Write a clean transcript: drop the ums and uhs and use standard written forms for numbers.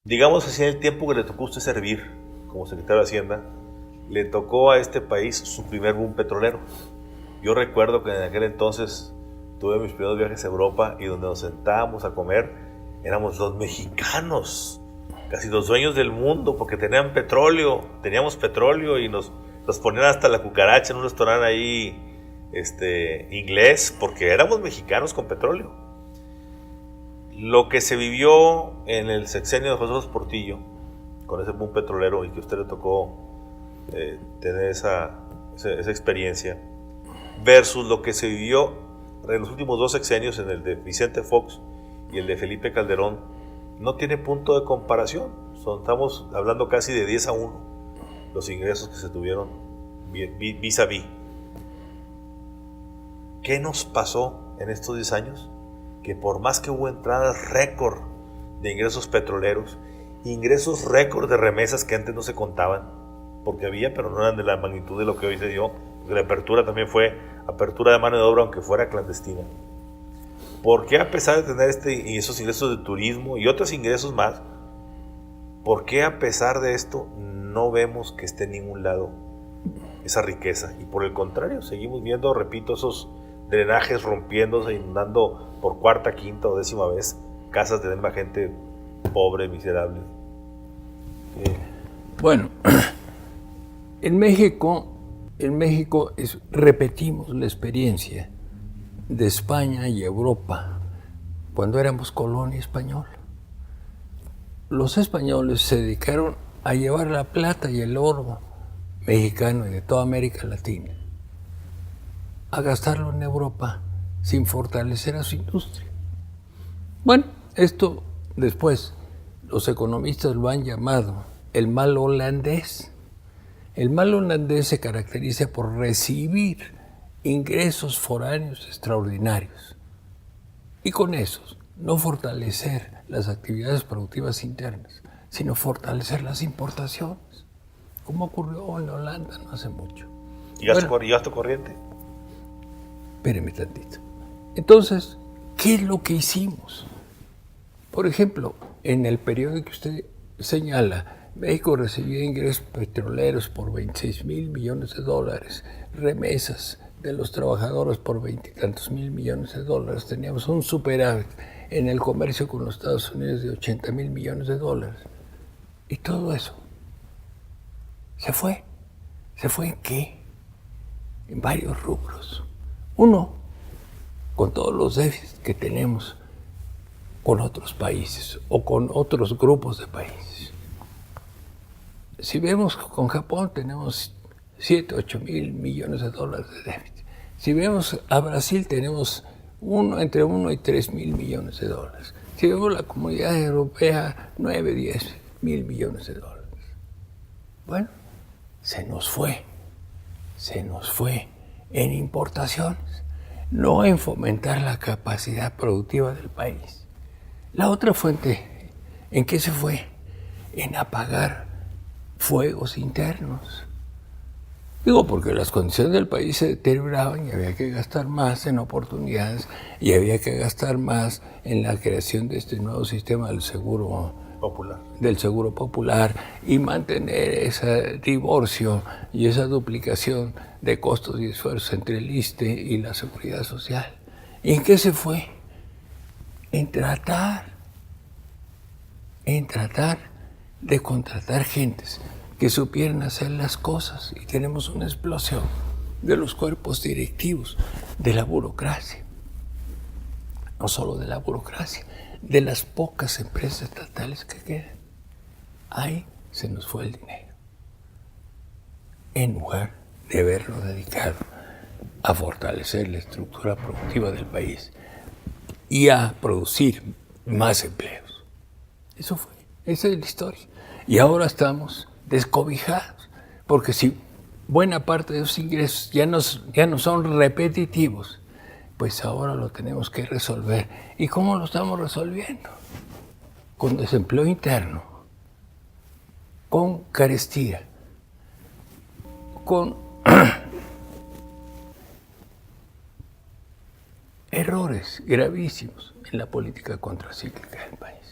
digamos así, en el tiempo que le tocó a usted servir como secretario de Hacienda, le tocó a este país su primer boom petrolero. Yo recuerdo que en aquel entonces tuve mis primeros viajes a Europa y donde nos sentábamos a comer éramos los mexicanos, casi los dueños del mundo, porque teníamos petróleo y nos ponían hasta la cucaracha en un restaurante ahí inglés, porque éramos mexicanos con petróleo. Lo que se vivió en el sexenio de José López Portillo, con ese boom petrolero, y que a usted le tocó tener esa experiencia, versus lo que se vivió en los últimos 2 sexenios, en el de Vicente Fox y el de Felipe Calderón, no tiene punto de comparación. Estamos hablando casi de 10-1 los ingresos que se tuvieron vis a vis. ¿Qué nos pasó en estos 10 años? Que por más que hubo entradas récord de ingresos petroleros, ingresos récord de remesas que antes no se contaban, porque había, pero no eran de la magnitud de lo que hoy se dio, porque la apertura también fue apertura de mano de obra, aunque fuera clandestina. ¿Por qué, a pesar de tener esos ingresos de turismo y otros ingresos más, por qué a pesar de esto no vemos que esté en ningún lado esa riqueza? Y por el contrario, seguimos viendo, repito, esos drenajes rompiéndose, inundando por cuarta, quinta o 10ª vez casas de demás gente pobre, miserable. Bueno, en México repetimos la experiencia de España y Europa cuando éramos colonia española. Los españoles se dedicaron a llevar la plata y el oro mexicano y de toda América Latina a gastarlo en Europa sin fortalecer a su industria. Bueno, esto después los economistas lo han llamado el mal holandés. El mal holandés se caracteriza por recibir ingresos foráneos extraordinarios y con esos no fortalecer las actividades productivas internas, sino fortalecer las importaciones, como ocurrió en Holanda no hace mucho. ¿Y gasto corriente? Espéreme tantito. Entonces, ¿qué es lo que hicimos? Por ejemplo, en el periodo que usted señala, México recibía ingresos petroleros por $26,000 millones, remesas de los trabajadores por 20 y tantos mil millones de dólares. Teníamos un superávit en el comercio con los Estados Unidos de $80,000 millones. Y todo eso se fue. ¿Se fue en qué? En varios rubros. Uno, con todos los déficits que tenemos con otros países o con otros grupos de países. Si vemos con Japón tenemos 7-8 mil millones de dólares de déficit. Si vemos a Brasil tenemos entre 1 y 3 mil millones de dólares. Si vemos la Comunidad Europea, 9-10 mil millones de dólares. Bueno, se nos fue en importaciones, no en fomentar la capacidad productiva del país. La otra fuente, ¿en qué se fue? En apagar fuegos internos. Digo, porque las condiciones del país se deterioraban y había que gastar más en oportunidades y había que gastar más en la creación de este nuevo sistema del seguro popular y mantener ese divorcio y esa duplicación de costos y esfuerzos entre el ISSSTE y la Seguridad Social. ¿Y en qué se fue? En tratar de contratar gentes que supieran hacer las cosas, y tenemos una explosión de los cuerpos directivos, de la burocracia. No solo de la burocracia, de las pocas empresas estatales que quedan. Ahí se nos fue el dinero. En lugar de haberlo dedicado a fortalecer la estructura productiva del país y a producir más empleos. Eso fue, esa es la historia. Y ahora estamos descobijados, porque si buena parte de esos ingresos ya no son repetitivos, pues ahora lo tenemos que resolver. ¿Y cómo lo estamos resolviendo? Con desempleo interno, con carestía, con errores gravísimos en la política contracíclica del país.